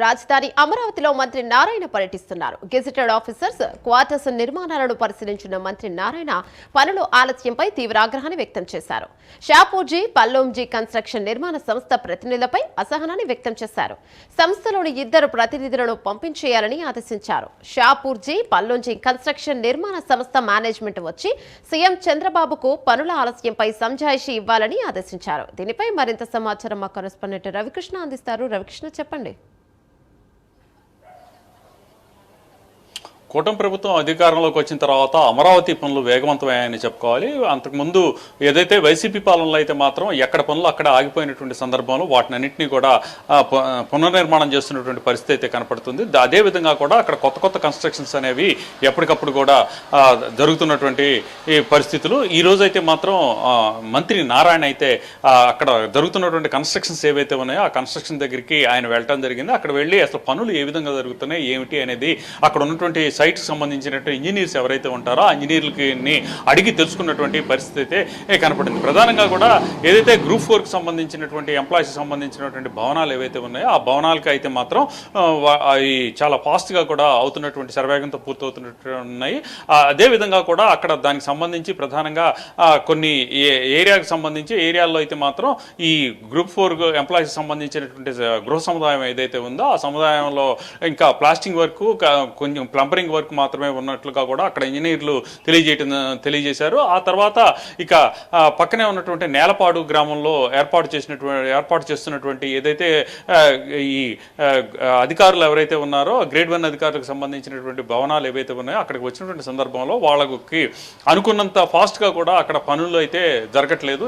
రాజధాని అమరావతిలో మంత్రి నారాయణ పర్యటిస్తున్నారు. గెజిటెడ్ ఆఫీసర్స్ క్వార్టర్స్ నిర్మాణాలను పరిశీలించిన మంత్రి నారాయణ పనుల ఆలస్యంపై తీవ్ర ఆగ్రహాన్ని వ్యక్తం చేశారు. షాపూర్జీ పల్లోంజీ కన్స్ట్రక్షన్ నిర్మాణ సంస్థ ప్రతినిధులపై అసహనాన్ని వ్యక్తం చేశారు. సంస్థలోని 2 ప్రతినిధులను పంపించేయాలని ఆదేశించారు. షాపూర్జీ పల్లోంజీ కన్స్ట్రక్షన్ నిర్మాణ సంస్థ మేనేజ్మెంట్ వచ్చి సీఎం చంద్రబాబుకు పనుల ఆలస్యంపై సంజాయిషీ ఇవ్వాలని ఆదేశించారు. దీనిపై మరింత సమాచారం మా కరెస్పాండెంట్ రవికృష్ణ అందిస్తారు. రవికృష్ణ, చెప్పండి. కూటమి ప్రభుత్వం అధికారంలోకి వచ్చిన తర్వాత అమరావతి పనులు వేగవంతమయ్యాయని చెప్పుకోవాలి. అంతకుముందు ఏదైతే వైసీపీ పాలనలో అయితే మాత్రం ఎక్కడ పనులు అక్కడ ఆగిపోయినటువంటి సందర్భంలో వాటినన్నింటినీ కూడా పునర్నిర్మాణం చేస్తున్నటువంటి పరిస్థితి అయితే కనపడుతుంది. అదేవిధంగా కూడా అక్కడ కొత్త కొత్త కన్స్ట్రక్షన్స్ అనేవి ఎప్పటికప్పుడు కూడా జరుగుతున్నటువంటి పరిస్థితులు. ఈ రోజైతే మాత్రం మంత్రి నారాయణ అయితే అక్కడ జరుగుతున్నటువంటి కన్స్ట్రక్షన్స్ ఏవైతే ఉన్నాయో ఆ కన్స్ట్రక్షన్ దగ్గరికి ఆయన వెళ్ళడం జరిగింది. అక్కడ వెళ్ళి అసలు పనులు ఏ విధంగా జరుగుతున్నాయి ఏమిటి అనేది అక్కడ ఉన్నటువంటి సైట్కి సంబంధించినటువంటి ఇంజనీర్స్ ఎవరైతే ఉంటారో ఆ ఇంజనీర్లకి అడిగి తెలుసుకున్నటువంటి పరిస్థితి అయితే కనపడింది. ప్రధానంగా కూడా ఏదైతే గ్రూప్ 4కి సంబంధించినటువంటి ఎంప్లాయీస్కి సంబంధించినటువంటి భవనాలు ఏవైతే ఉన్నాయో ఆ భవనాలకి అయితే మాత్రం అవి చాలా ఫాస్ట్గా కూడా అవుతున్నటువంటి శరవేగంతో పూర్తవుతున్నట్టు ఉన్నాయి. అదేవిధంగా కూడా అక్కడ దానికి సంబంధించి ప్రధానంగా కొన్ని ఏరియాకి సంబంధించి ఏరియాల్లో అయితే మాత్రం ఈ గ్రూప్ 4 ఎంప్లాయీస్కి సంబంధించినటువంటి గృహ సముదాయం ఏదైతే ఉందో ఆ సముదాయంలో ఇంకా ప్లాస్టింగ్ వర్క్ కొంచెం ప్లంబరింగ్ వర్క్ మాత్రమే ఉన్నట్లుగా కూడా అక్కడ ఇంజనీర్లు తెలియజేశారు. ఆ తర్వాత ఇక పక్కనే ఉన్నటువంటి నేలపాడు గ్రామంలో ఏర్పాటు చేస్తున్నటువంటి ఏదైతే ఈ అధికారులు ఎవరైతే ఉన్నారో గ్రేడ్ 1 అధికారులకు సంబంధించినటువంటి భవనాలు ఏవైతే ఉన్నాయో అక్కడికి వచ్చినటువంటి సందర్భంలో వాళ్ళకి అనుకున్నంత ఫాస్ట్గా కూడా అక్కడ పనులు అయితే జరగట్లేదు.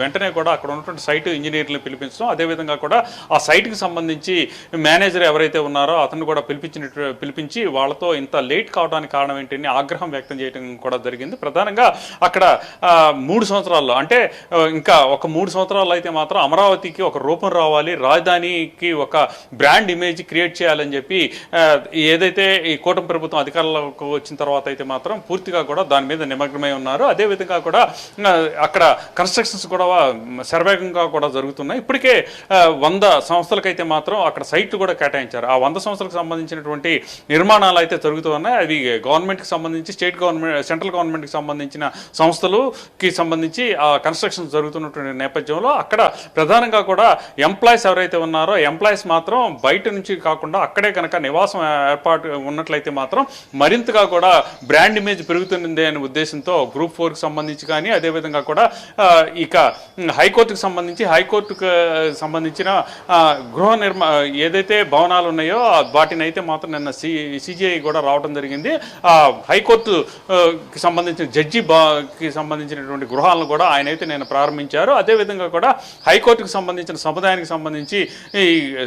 వెంటనే కూడా అక్కడ ఉన్నటువంటి సైట్ ఇంజనీర్లను పిలిపించడం, అదేవిధంగా కూడా ఆ సైట్కి సంబంధించి మేనేజర్ ఎవరైతే ఉన్నారో అతను కూడా పిలిపించి వాళ్ళతో ఇంత లేట్ కావడానికి కారణం ఏంటని ఆగ్రహం వ్యక్తం చేయడం కూడా జరిగింది. ప్రధానంగా అక్కడ 3 సంవత్సరాల్లో అంటే ఇంకా ఒక 3 సంవత్సరాలు అయితే మాత్రం అమరావతికి ఒక రూపం రావాలి, రాజధానికి ఒక బ్రాండ్ ఇమేజ్ క్రియేట్ చేయాలని చెప్పి ఏదైతే ఈ కూటమి ప్రభుత్వం అధికారంలోకి వచ్చిన తర్వాత అయితే మాత్రం పూర్తిగా కూడా దాని మీద నిమగ్నమై ఉన్నారు. అదేవిధంగా కూడా అక్కడ కన్స్ట్రక్షన్స్ కూడా శరవేగంగా కూడా జరుగుతున్నాయి. ఇప్పటికే 100 సంస్థలకైతే మాత్రం అక్కడ సైట్లు కూడా కేటాయించారు. ఆ 100 సంస్థలకు సంబంధించినటువంటి నిర్మాణాలు అయితే జరుగుతూ ఉన్నాయి. అవి గవర్నమెంట్కి సంబంధించి సెంట్రల్ గవర్నమెంట్కి సంబంధించిన సంస్థలుకి సంబంధించి ఆ కన్స్ట్రక్షన్స్ జరుగుతున్నటువంటి నేపథ్యంలో అక్కడ ప్రధానంగా కూడా ఎంప్లాయీస్ ఎవరైతే ఉన్నారో ఎంప్లాయీస్ మాత్రం బయట నుంచి కాకుండా అక్కడే కనుక నివాసం ఏర్పాటు ఉన్నట్లయితే మాత్రం మరింతగా కూడా బ్రాండ్ ఇమేజ్ పెరుగుతుంది అనే ఉద్దేశంతో గ్రూప్ 4కి సంబంధించి కానీ అదేవిధంగా కూడా ఇక హైకోర్టుకు సంబంధించిన గృహ ఏదైతే భవనాలు ఉన్నాయో వాటిని అయితే మాత్రం నిన్న సిజిఐ కూడా రావడం జరిగింది. హైకోర్టుకి సంబంధించిన జడ్జికి సంబంధించినటువంటి గృహాలను కూడా ఆయన అయితే నేను ప్రారంభించారు. అదేవిధంగా కూడా హైకోర్టుకు సంబంధించిన సముదాయానికి సంబంధించి ఈ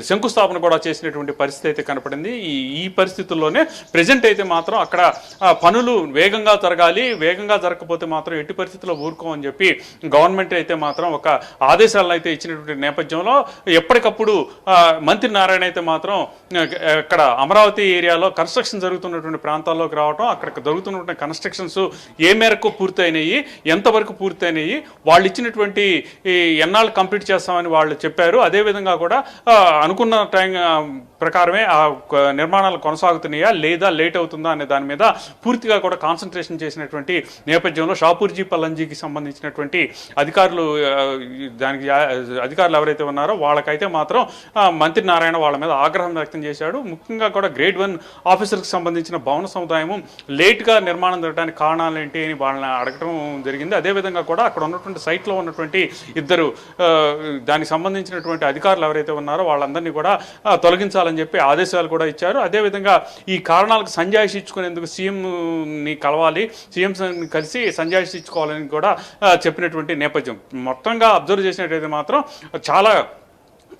శంకుస్థాపన కూడా చేసినటువంటి పరిస్థితి అయితే కనపడింది. ఈ పరిస్థితుల్లోనే ప్రజెంట్ అయితే మాత్రం అక్కడ పనులు వేగంగా జరగాలి, వేగంగా జరగకపోతే మాత్రం ఎట్టి పరిస్థితుల్లో ఊరుకోమని చెప్పి గవర్నమెంట్ అయితే మాత్రం ఒక ఆదేశాలను అయితే ఇచ్చినటువంటి నేపథ్యంలో ఎప్పటికప్పుడు మంత్రి నారాయణ అయితే మాత్రం అక్కడ అమరావతి ఏరియాలో కన్స్ట్రక్షన్ జరుగుతున్నటువంటి ప్రాంతాల్లోకి రావడం, అక్కడ జరుగుతున్నటువంటి కన్స్ట్రక్షన్స్ ఏ మేరకు పూర్తయినాయి, ఎంతవరకు పూర్తయినాయి, వాళ్ళు ఇచ్చినటువంటి ఎన్నాళ్ళు కంప్లీట్ చేస్తామని వాళ్ళు చెప్పారు. అదేవిధంగా కూడా అనుకున్న టైం ప్రకారమే ఆ నిర్మాణాలు కొనసాగుతున్నాయా లేదా లేట్ అవుతుందా అనే దాని మీద పూర్తిగా కూడా కాన్సన్ట్రేషన్ చేసినటువంటి నేపథ్యంలో షాపూర్జీ పల్లంజీకి సంబంధించినటువంటి అధికారులు ఎవరైతే ఉన్నారో వాళ్ళకైతే మాత్రం మంత్రి నారాయణ వాళ్ళ మీద ఆగ్రహం వ్యక్తం చేశాడు. ముఖ్యంగా కూడా గ్రేడ్ 1 ఆఫీసర్కి సంబంధించిన భవన సముదాయము లేట్గా నిర్మాణం జరగడానికి కారణాలు ఏంటి అని వాళ్ళని అడగడం జరిగింది. అదేవిధంగా కూడా అక్కడ ఉన్నటువంటి సైట్లో ఉన్నటువంటి 2 దానికి సంబంధించినటువంటి అధికారులు ఎవరైతే ఉన్నారో వాళ్ళందరినీ కూడా తొలగించాలని చెప్పి ఆదేశాలు కూడా ఇచ్చారు. అదేవిధంగా ఈ కారణాలకు సంజాయిషి ఇచ్చుకునేందుకు సీఎంని కలవాలి, సీఎంని కలిసి సంజాయిషి ఇచ్చుకోవాలని కూడా చెప్పినటువంటి నేపథ్యం. మొత్తంగా అబ్జర్వ్ చేసినట్టయితే మాత్రం చాలా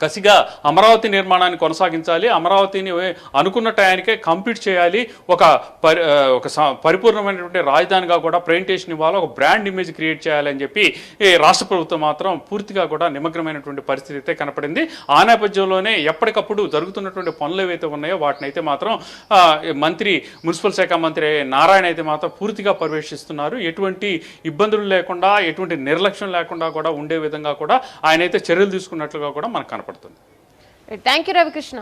కసిగా అమరావతి నిర్మాణాన్ని కొనసాగించాలి, అమరావతిని అనుకున్న టయానికే కంప్లీట్ చేయాలి, ఒక పరిపూర్ణమైనటువంటి రాజధానిగా కూడా ప్రెజెంటేషన్ ఇవ్వాలి, ఒక బ్రాండ్ ఇమేజ్ క్రియేట్ చేయాలని చెప్పి రాష్ట్ర ప్రభుత్వం మాత్రం పూర్తిగా కూడా నిమగ్నమైనటువంటి పరిస్థితి అయితే కనపడింది. ఆ నేపథ్యంలోనే ఎప్పటికప్పుడు జరుగుతున్నటువంటి పనులు ఏవైతే ఉన్నాయో వాటిని అయితే మాత్రం మున్సిపల్ శాఖ మంత్రి నారాయణ అయితే మాత్రం పూర్తిగా పర్యవేక్షిస్తున్నారు. ఎటువంటి ఇబ్బందులు లేకుండా, ఎటువంటి నిర్లక్ష్యం లేకుండా కూడా ఉండే విధంగా కూడా ఆయన అయితే చర్యలు తీసుకున్నట్లుగా కూడా మనకు కనపడుతుంది. Thank you Ravikrishna.